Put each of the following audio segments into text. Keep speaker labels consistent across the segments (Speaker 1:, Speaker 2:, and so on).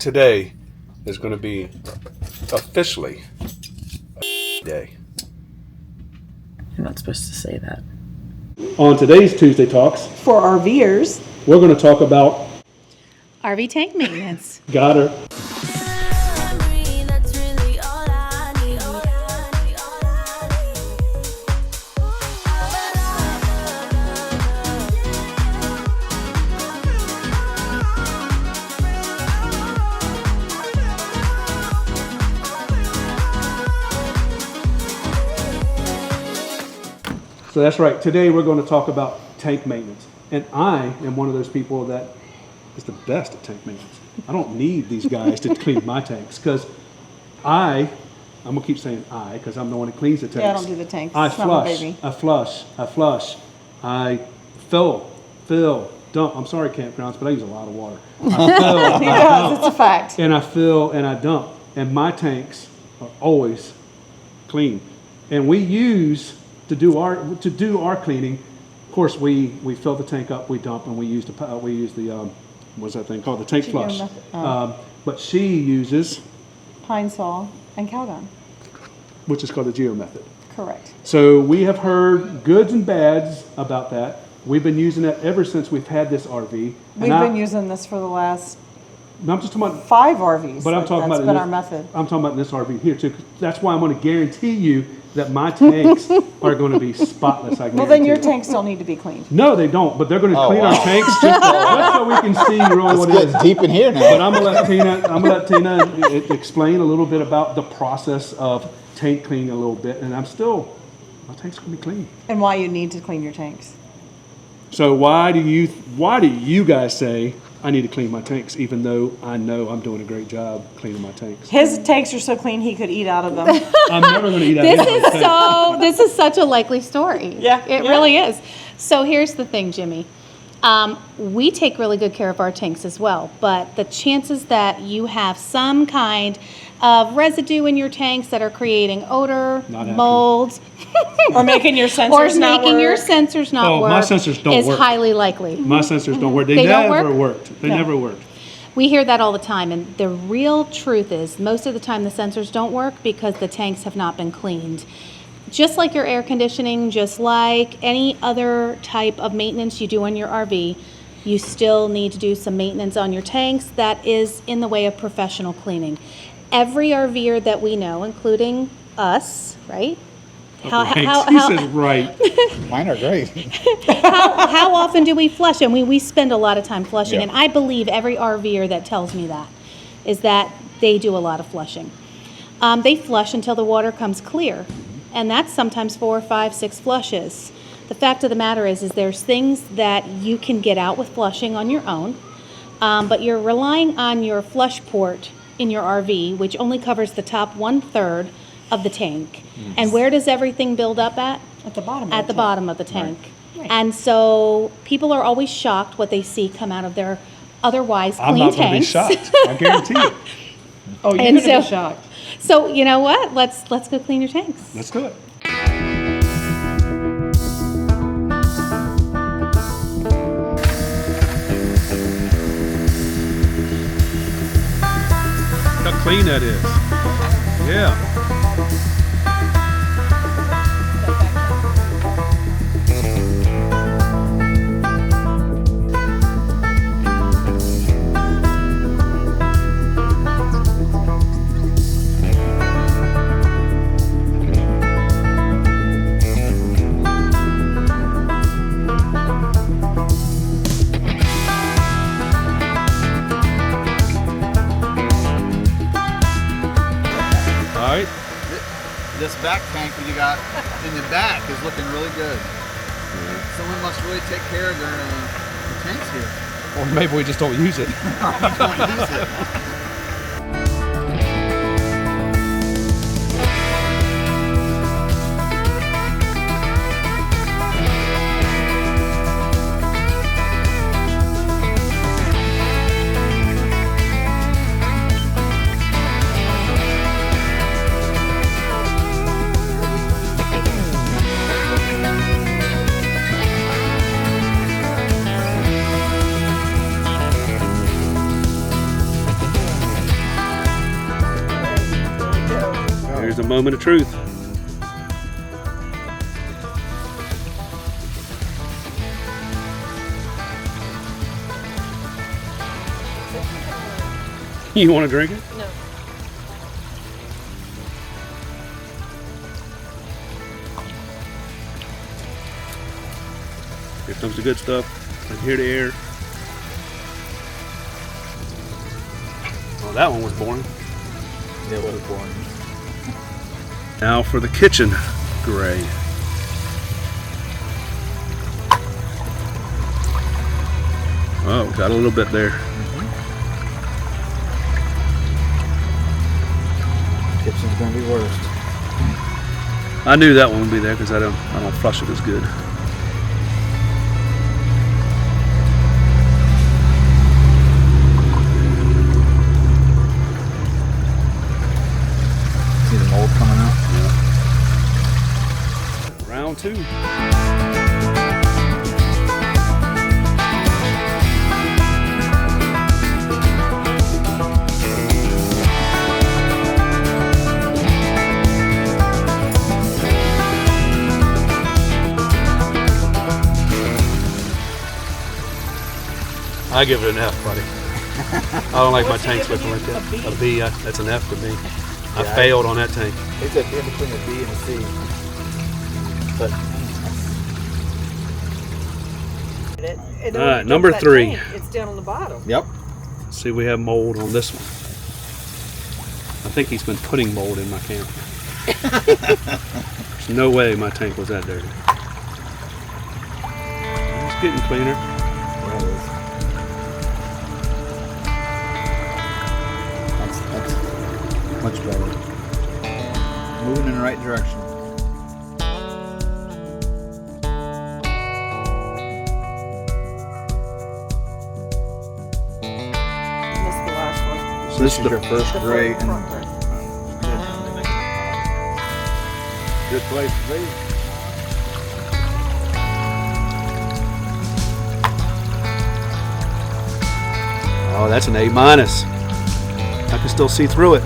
Speaker 1: today is going to be officially a day.
Speaker 2: You're not supposed to say that.
Speaker 3: On today's Tuesday Talks,
Speaker 4: For RVers,
Speaker 3: we're going to talk about
Speaker 5: RV tank maintenance.
Speaker 3: got her. So that's right. Today we're going to talk about tank maintenance. And I am one of those people that is the best at tank maintenance. I don't need these guys to clean my tanks because I'm going to keep saying I because I'm the one that cleans the tanks.
Speaker 4: yeah, I don't do the tanks.
Speaker 3: I
Speaker 4: It's not my
Speaker 3: flush,
Speaker 4: baby.
Speaker 3: I flush, I fill, dump. I'm sorry, campgrounds, but I use a lot of water. I fill,
Speaker 4: He does, it's a fact.
Speaker 3: and I fill and I dump. And my tanks are always clean. And we use to do our cleaning. Of course, we fill the tank up, we dump, and we use the what's that thing called? The tank flush. But she uses,
Speaker 4: Pine saw and Calgon.
Speaker 3: which is called the Geo method.
Speaker 4: Correct.
Speaker 3: So we have heard goods and bads about that. We've been using that ever since we've had this RV.
Speaker 4: We've been using this for the last
Speaker 3: I'm just talking about
Speaker 4: 5 RVs.
Speaker 3: But I'm talking
Speaker 4: That's
Speaker 3: about
Speaker 4: been
Speaker 3: this,
Speaker 4: our method.
Speaker 3: I'm talking about this RV here too. 'Cause that's why I'm going to guarantee you that my tanks are going to be spotless. I
Speaker 4: Well, then your
Speaker 3: guarantee it.
Speaker 4: tanks still need to be cleaned.
Speaker 3: No, they don't. But they're going to
Speaker 6: Oh,
Speaker 3: clean
Speaker 6: wow.
Speaker 3: our tanks just so we can see really what
Speaker 6: It's
Speaker 3: it is.
Speaker 6: getting deep in here
Speaker 3: But
Speaker 6: now.
Speaker 3: I'm gonna let Tina explain a little bit about the process of tank cleaning a little bit, and my tank's gonna be clean.
Speaker 4: And why you need to clean your tanks.
Speaker 3: So why do you guys say I need to clean my tanks, even though I know I'm doing a great job cleaning my tanks?
Speaker 4: His tanks are so clean he could eat out of them.
Speaker 3: I'm never gonna eat out of anybody's tank.
Speaker 5: This is such a likely story.
Speaker 4: Yeah,
Speaker 5: It
Speaker 4: yeah.
Speaker 5: really is. So here's the thing, Jimmy. We take really good care of our tanks as well, but the chances that you have some kind of residue in your tanks that are creating odor,
Speaker 3: Not happening.
Speaker 5: mold,
Speaker 4: Or making your sensors
Speaker 5: or
Speaker 4: not
Speaker 5: making your
Speaker 4: work.
Speaker 5: sensors not
Speaker 3: Oh,
Speaker 5: work
Speaker 3: my sensors don't
Speaker 5: is
Speaker 3: work.
Speaker 5: highly likely.
Speaker 3: My sensors don't work. They
Speaker 5: They don't
Speaker 3: never
Speaker 5: work?
Speaker 3: worked. They
Speaker 5: No.
Speaker 3: never worked.
Speaker 5: We hear that all the time, and the real truth is most of the time the sensors don't work because the tanks have not been cleaned. Just like your air conditioning, just like any other type of maintenance you do on your RV, you still need to do some maintenance on your tanks that is in the way of professional cleaning. Every RVer that we know, including us, right?
Speaker 3: He says right.
Speaker 6: Mine are great.
Speaker 5: How often do we flush? And we spend a lot of time flushing,
Speaker 6: Yeah.
Speaker 5: and I believe every RVer that tells me that is that they do a lot of flushing. They flush until the water comes clear, and that's sometimes 4, 5, 6 flushes. The fact of the matter is there's things that you can get out with flushing on your own, but you're relying on your flush port in your RV, which only covers the top 1/3 of the tank. And where does everything build up at?
Speaker 4: At the bottom.
Speaker 5: At the bottom of the tank. And so people are always shocked what they see come out of their otherwise
Speaker 3: I'm
Speaker 5: clean
Speaker 3: not gonna be
Speaker 5: tanks.
Speaker 3: shocked. I guarantee it.
Speaker 4: Oh, you're
Speaker 5: And
Speaker 4: going to be
Speaker 5: so-
Speaker 4: shocked.
Speaker 5: So you know what? Let's go clean your tanks.
Speaker 3: Let's do it. How clean that is. Yeah. All right.
Speaker 6: This back tank that you got in the back is looking really good. Someone must really take care of their tanks here.
Speaker 3: Or maybe we just don't use it.
Speaker 6: Don't use it.
Speaker 1: Here's the moment of truth. You want to drink it?
Speaker 2: No.
Speaker 1: Here comes the good stuff. I can hear the air. Oh, that one was boring.
Speaker 6: Yeah, it was boring.
Speaker 1: Now for the kitchen gray. Oh, got a little bit there.
Speaker 6: Kitchen's gonna be worst.
Speaker 1: I knew that one would be there because I don't flush it as good.
Speaker 6: See the mold coming out?
Speaker 1: Round 2. I give it an F, buddy. I don't like my tanks looking like that. A B, that's an F to me. I failed on that tank.
Speaker 6: It's in between a B and a C. But
Speaker 1: All right, number 3.
Speaker 2: It's down on the bottom.
Speaker 6: yep.
Speaker 1: See, we have mold on this one. I think he's been putting mold in my camper. There's no way my tank was that dirty. It's getting cleaner.
Speaker 6: Yeah, it is. That's much better. Moving in the right direction.
Speaker 2: Missed the last one.
Speaker 6: So this is your first gray and
Speaker 2: Front gray.
Speaker 6: good place to be.
Speaker 1: Oh, that's an A minus. I can still see through it.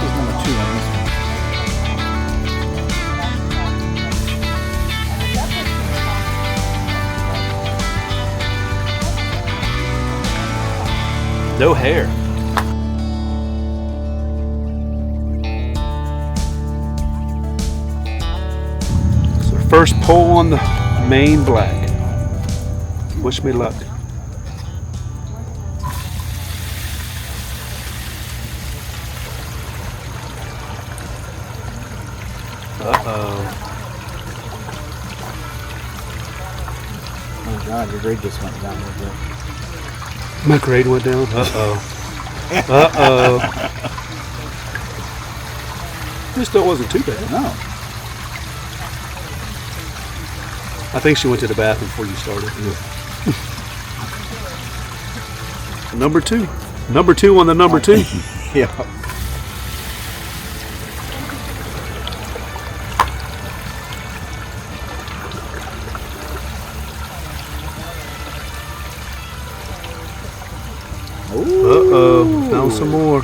Speaker 6: What's number 2 on this one?
Speaker 1: No hair. So first pull on the main black. Wish me luck. Uh-oh.
Speaker 6: Oh God, your grade just went down a little bit.
Speaker 1: My grade went down. Uh-oh. Uh-oh. This still wasn't too bad.
Speaker 6: No.
Speaker 1: I think she went to the bathroom before you started. Number 2. Number 2 on the number 2.
Speaker 6: Yeah.
Speaker 1: Uh-oh. Found some more.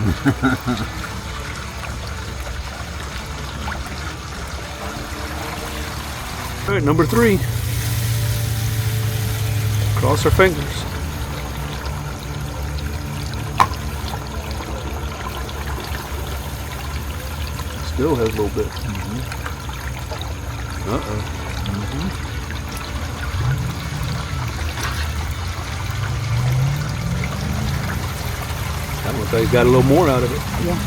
Speaker 1: All right, number 3. Cross our fingers. Still has a little bit. Uh-oh. That looks like he's got a little more out of it.
Speaker 6: Yeah.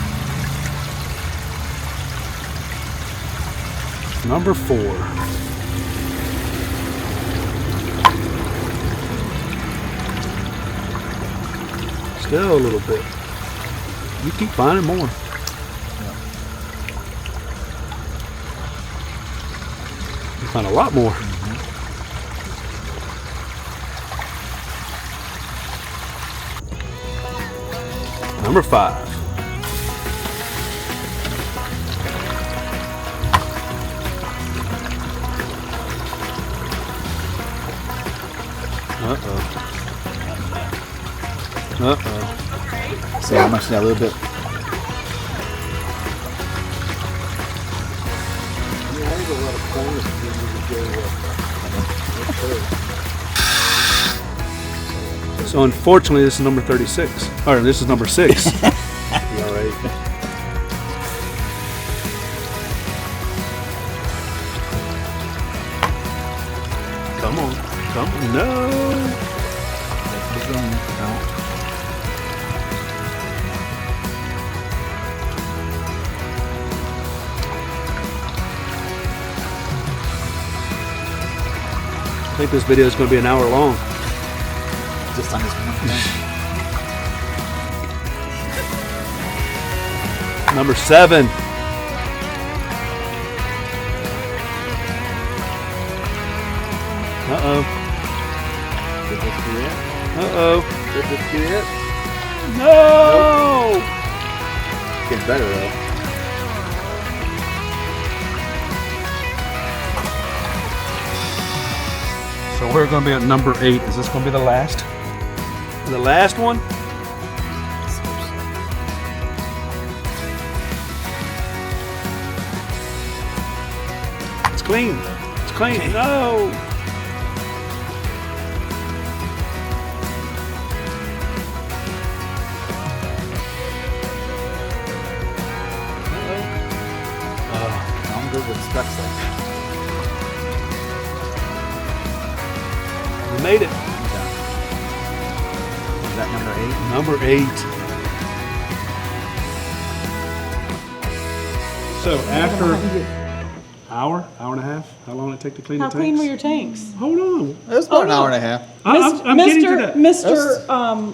Speaker 1: Number 4. Still a little bit. You keep finding more. You find a lot more. Number 5.
Speaker 6: See how much that little bit.
Speaker 1: So unfortunately, this is number 36. Or this is number 6. All right. Come on. Come on. No. I think this video is going to be an hour long.
Speaker 6: Just on this one thing.
Speaker 1: Number 7. Uh-oh.
Speaker 6: Could this be it?
Speaker 1: Uh-oh.
Speaker 6: Could this be it?
Speaker 1: No!
Speaker 6: Getting better though.
Speaker 1: So we're going to be at number 8. Is this going to be the last? The last one? It's clean. It's clean. No!
Speaker 6: I'm good with specs though.
Speaker 1: We made it.
Speaker 6: Is that number 8?
Speaker 1: Number 8.
Speaker 3: So after hour and a half, how long did it take to clean
Speaker 4: How
Speaker 3: the tanks?
Speaker 4: clean were your tanks?
Speaker 3: Hold on.
Speaker 6: It was about an hour and a half.
Speaker 3: I'm getting to that.
Speaker 4: Mr.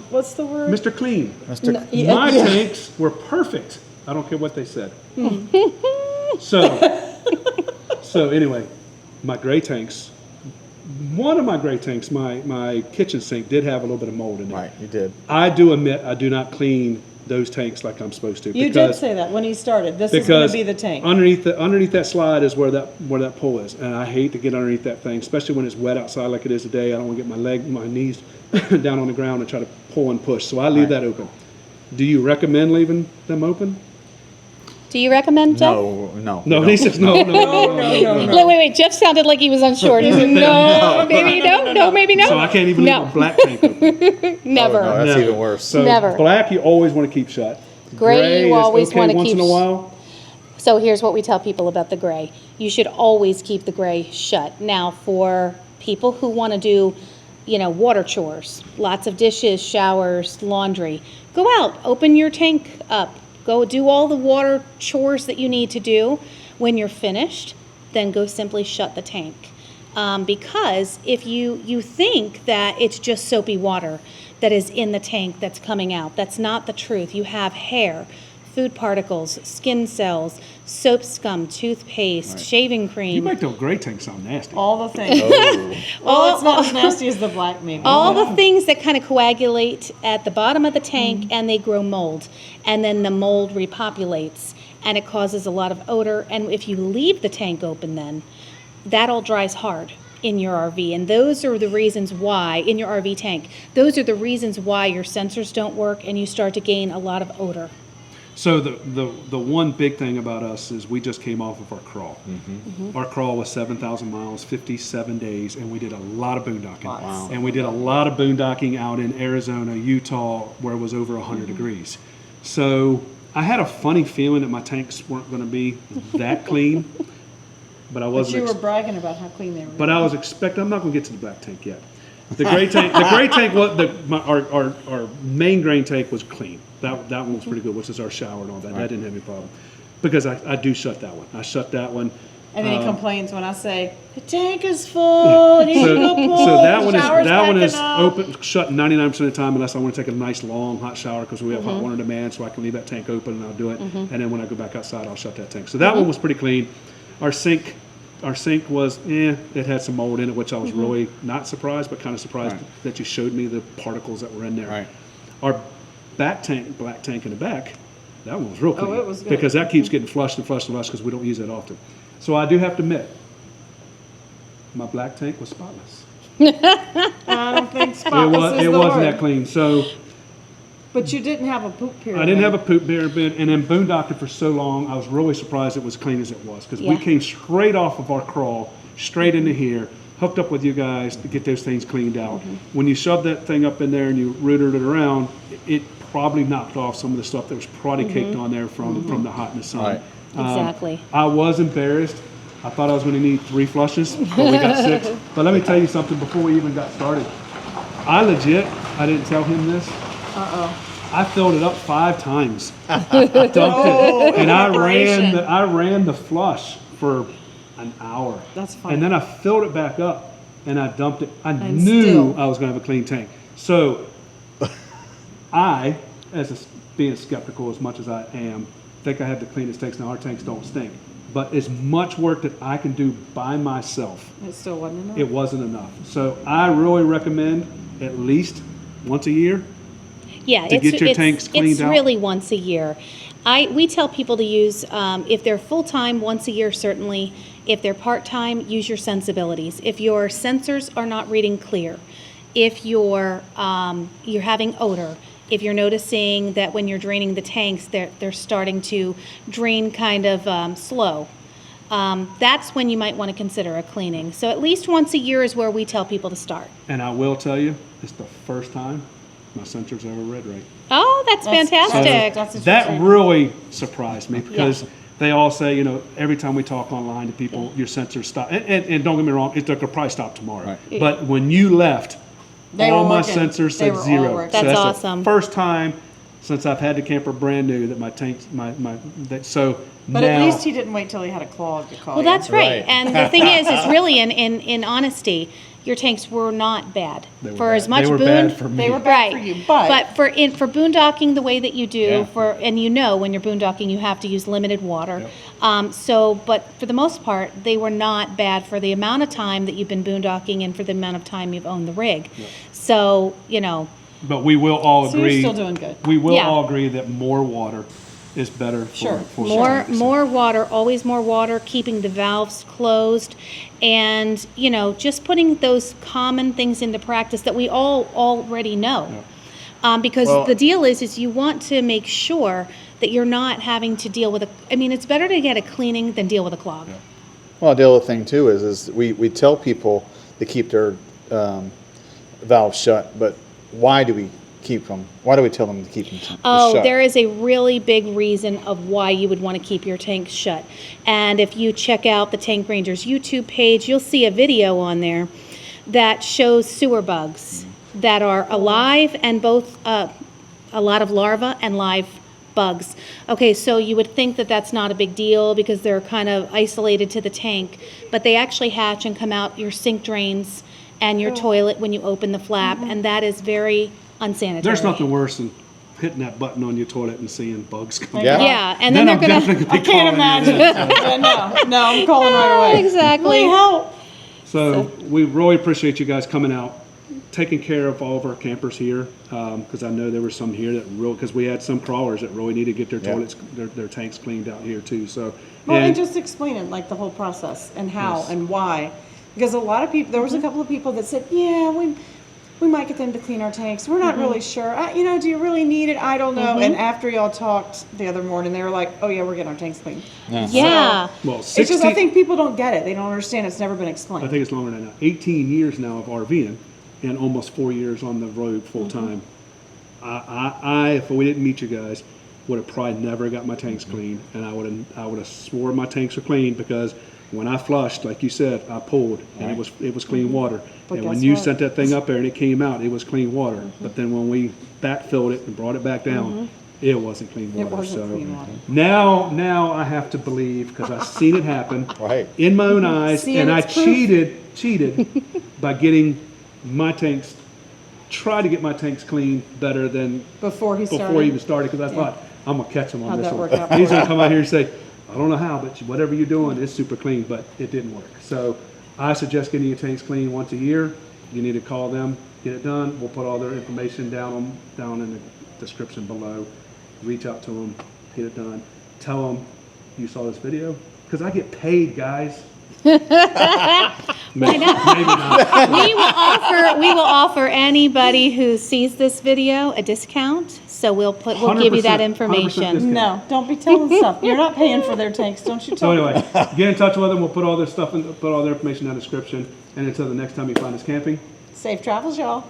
Speaker 4: What's the word?
Speaker 3: Mr. Clean.
Speaker 4: Yeah.
Speaker 3: My tanks were perfect. I don't care what they said. So anyway, my gray tanks, one of my gray tanks, my kitchen sink did have a little bit of mold in it.
Speaker 6: Right, you did.
Speaker 3: I do admit I do not clean those tanks like I'm supposed to.
Speaker 4: You did say that when he started. This is going to be the tank.
Speaker 3: Underneath that slide is where that pole is, and I hate to get underneath that thing, especially when it's wet outside like it is today. I don't want to get my knees down on the ground and try to pull and push. So I leave that open. Do you recommend leaving them open?
Speaker 5: Do you recommend, Jeff?
Speaker 3: No, he says no.
Speaker 5: Wait. Jeff sounded like he was unsure. He said, no, maybe no, no, maybe no.
Speaker 3: So I can't even leave a black tank open.
Speaker 5: Never.
Speaker 6: Oh, no, that's even worse.
Speaker 3: So
Speaker 5: Never.
Speaker 3: Black you always want to keep shut.
Speaker 5: Gray you
Speaker 3: is
Speaker 5: always
Speaker 3: okay
Speaker 5: want to
Speaker 3: once
Speaker 5: keep
Speaker 3: in a while.
Speaker 5: So here's what we tell people about the gray. You should always keep the gray shut. Now, for people who want to do, water chores, lots of dishes, showers, laundry, go out, open your tank up. Go do all the water chores that you need to do. When you're finished, then go simply shut the tank. Because if you think that it's just soapy water that is in the tank that's coming out, that's not the truth. You have hair, food particles, skin cells, soap scum, toothpaste, shaving cream.
Speaker 3: You make those gray tanks sound nasty.
Speaker 4: All the things. Well, it's not as nasty as the black, maybe.
Speaker 5: All the things that kind of coagulate at the bottom of the tank and they grow mold. And then the mold repopulates and it causes a lot of odor. And if you leave the tank open then, that all dries hard in your RV. And those are the reasons why, in your RV tank, those are the reasons why your sensors don't work and you start to gain a lot of odor.
Speaker 3: So the one big thing about us is we just came off of our crawl. Our crawl was 7,000 miles, 57 days, and we did a lot of boondocking.
Speaker 6: Wow.
Speaker 3: And we did a lot of boondocking out in Arizona, Utah, where it was over 100 degrees. So I had a funny feeling that my tanks weren't going to be that clean, but I
Speaker 4: But
Speaker 3: wasn't.
Speaker 4: you were bragging about how clean they were.
Speaker 3: But I was expecting. I'm not going to get to the black tank yet. The gray tank. The gray tank. Our main grain tank was clean. That one was pretty good, which is our shower and all that. That didn't have any problem because I do shut that one. I shut that one.
Speaker 4: And then he complains when I say, the tank is full, I need to go pull,
Speaker 3: So that one
Speaker 4: shower's
Speaker 3: is
Speaker 4: backing up."
Speaker 3: open, shut 99% of the time unless I want to take a nice long hot shower because we have hot water demand, so I can leave that tank open and I'll do it. And then when I go back outside, I'll shut that tank. So that one was pretty clean. Our sink was, it had some mold in it, which I was really not surprised, but kind of surprised that you showed me the particles that were in there.
Speaker 6: Right.
Speaker 3: Our black tank in the back, that one was real clean.
Speaker 4: it was good.
Speaker 3: Because that keeps getting flushed and flushed and flushed because we don't use it often. So I do have to admit, my black tank was spotless.
Speaker 2: I don't think
Speaker 3: It
Speaker 2: spotless is
Speaker 3: it
Speaker 2: the
Speaker 3: wasn't
Speaker 2: word.
Speaker 3: that clean. So
Speaker 2: But you didn't have a poop period.
Speaker 3: I didn't have a poop bin, and then boondocking for so long, I was really surprised it was clean as it was, because we
Speaker 5: Yeah.
Speaker 3: came straight off of our crawl, straight into here, hooked up with you guys to get those things cleaned out. When you shoved that thing up in there and you rooted it around, it probably knocked off some of the stuff that was probably caked on there from the hot and the sun.
Speaker 6: Right.
Speaker 5: Exactly.
Speaker 3: I was embarrassed. I thought I was going to need 3 flushes, but we got 6. But let me tell you something before we even got started. I didn't tell him this. I filled it up 5 times. I dumped it, and I ran the flush for an hour.
Speaker 2: That's fine.
Speaker 3: And then I filled it back up, and I dumped it. I
Speaker 2: And
Speaker 3: knew
Speaker 2: still.
Speaker 3: I was going to have a clean tank. So I, being skeptical as much as I am, think I have the cleanest tanks. Now our tanks don't stink, but as much work that I can do by myself,
Speaker 2: It still wasn't enough.
Speaker 3: it wasn't enough. So I really recommend at least once a year.
Speaker 5: Yeah,
Speaker 3: To get your tanks cleaned
Speaker 5: it's
Speaker 3: out?
Speaker 5: really once a year. We tell people to use, if they're full-time, once a year certainly. If they're part-time, use your sensibilities. If your sensors are not reading clear, if you're having odor, if you're noticing that when you're draining the tanks, they're starting to drain kind of slow, that's when you might want to consider a cleaning. So at least once a year is where we tell people to start.
Speaker 3: And I will tell you, it's the first time my sensors ever read right.
Speaker 5: Oh, that's fantastic.
Speaker 2: That's
Speaker 3: That really surprised me, because they all say, every time we talk online to people, your sensors stop. And don't get me wrong, it could probably stop tomorrow.
Speaker 6: Right.
Speaker 3: But when you left,
Speaker 2: They
Speaker 3: all
Speaker 2: were
Speaker 3: my
Speaker 2: working.
Speaker 3: sensors
Speaker 2: They
Speaker 3: said
Speaker 2: were all
Speaker 3: 0.
Speaker 2: working.
Speaker 5: That's
Speaker 3: that's
Speaker 5: awesome.
Speaker 3: the first time since I've had the camper brand new that my tanks, so
Speaker 2: But
Speaker 3: now.
Speaker 2: at least he didn't wait till he had a clog to call
Speaker 5: Well,
Speaker 2: you.
Speaker 5: that's right.
Speaker 6: Right.
Speaker 5: And the thing is really, in honesty, your tanks were not bad.
Speaker 3: They were
Speaker 5: For
Speaker 3: bad.
Speaker 5: as much
Speaker 3: They were
Speaker 5: boon,
Speaker 3: bad for me.
Speaker 2: They were bad for you, but
Speaker 5: for boondocking the way that you do,
Speaker 6: Yeah.
Speaker 5: and when you're boondocking, you have to use limited water.
Speaker 3: Yep.
Speaker 5: But for the most part, they were not bad for the amount of time that you've been boondocking and for the amount of time you've owned the rig. So,
Speaker 3: But we will all
Speaker 2: So you're
Speaker 3: agree.
Speaker 2: still doing good.
Speaker 3: We will
Speaker 5: Yeah.
Speaker 3: all agree that more water is better for,
Speaker 2: Sure.
Speaker 3: for
Speaker 5: more
Speaker 3: tanks.
Speaker 5: more water, always more water, keeping the valves closed, and just putting those common things into practice that we all already know. Because
Speaker 6: Well-
Speaker 5: the deal is you want to make sure that you're not having to deal with it's better to get a cleaning than deal with a clog.
Speaker 6: Well, the other thing too is we tell people to keep their valves shut, but why do we keep them? Why do we tell them to keep them shut?
Speaker 5: There is a really big reason of why you would want to keep your tanks shut. And if you check out the Tank Rangers YouTube page, you'll see a video on there that shows sewer bugs that are alive and both a lot of larvae and live bugs. Okay, so you would think that that's not a big deal because they're kind of isolated to the tank, but they actually hatch and come out your sink drains and your toilet when you open the flap, and that is very unsanitary.
Speaker 3: There's nothing worse than hitting that button on your toilet and seeing bugs come
Speaker 6: Yeah.
Speaker 3: out.
Speaker 5: Yeah, and then they're
Speaker 3: I'm
Speaker 5: gonna.
Speaker 3: definitely
Speaker 2: I
Speaker 3: be
Speaker 2: can't
Speaker 3: calling you
Speaker 2: imagine.
Speaker 3: in.
Speaker 2: No, I'm calling right away.
Speaker 5: Exactly.
Speaker 2: Please help.
Speaker 3: So we really appreciate you guys coming out, taking care of all of our campers here, because I know there were some here that because we had some crawlers that really need to get their
Speaker 6: Yeah.
Speaker 3: toilets, their tanks cleaned out here too. So,
Speaker 2: Well, and
Speaker 3: and
Speaker 2: just explaining like the whole process and how
Speaker 3: Yes.
Speaker 2: and why, because a lot of people, there was a couple of people that said, yeah, we might get them to clean our tanks. We're not really sure. Do you really need it? I don't know. And after y'all talked the other morning, they were like, oh yeah, we're getting our tanks cleaned.
Speaker 5: Yeah.
Speaker 3: well,
Speaker 2: It's just,
Speaker 3: 16
Speaker 2: I think people don't get it. They don't understand. It's never been
Speaker 3: I
Speaker 2: explained.
Speaker 3: think it's longer than that. 18 years now of RVing, and almost 4 years on the road full time. If we didn't meet you guys, would have probably never got my tanks clean, and I would have swore my tanks were clean, because when I flushed, like you said, I pulled, and it was clean water.
Speaker 2: But
Speaker 3: And when
Speaker 2: guess
Speaker 3: you
Speaker 2: what?
Speaker 3: sent that thing up there and it came out, it was clean water. But then when we backfilled it and brought it back down, it wasn't clean water.
Speaker 2: It wasn't
Speaker 3: so
Speaker 2: clean water.
Speaker 3: now I have to believe, because I've seen it happen
Speaker 6: Right.
Speaker 3: in my own eyes,
Speaker 2: Seeing
Speaker 3: and I
Speaker 2: it's proof.
Speaker 3: cheated by getting my tanks, try to get my tanks clean better than
Speaker 2: Before he started.
Speaker 3: before he even started, because I
Speaker 2: Yeah.
Speaker 3: thought, I'm gonna catch him on
Speaker 2: How'd
Speaker 3: this
Speaker 2: that
Speaker 3: one.
Speaker 2: work out
Speaker 3: He's
Speaker 2: for
Speaker 3: gonna
Speaker 2: you?
Speaker 3: come out here and say, I don't know how, but whatever you're doing is super clean, but it didn't work. So I suggest getting your tanks clean once a year. You need to call them, get it done. We'll put all their information down in the description below. Reach out to them, get it done. Tell them you saw this video, because I get paid, guys. Maybe not.
Speaker 5: We will offer anybody who sees this video a discount. So we'll give you that
Speaker 3: 100%
Speaker 5: information.
Speaker 3: discount.
Speaker 2: No, don't be telling stuff. You're not paying for their tanks, don't you
Speaker 3: So
Speaker 2: tell them.
Speaker 3: anyway, get in touch with them. We'll put all this stuff put all their information in the description. And until the next time you find us camping.
Speaker 2: Safe travels, y'all.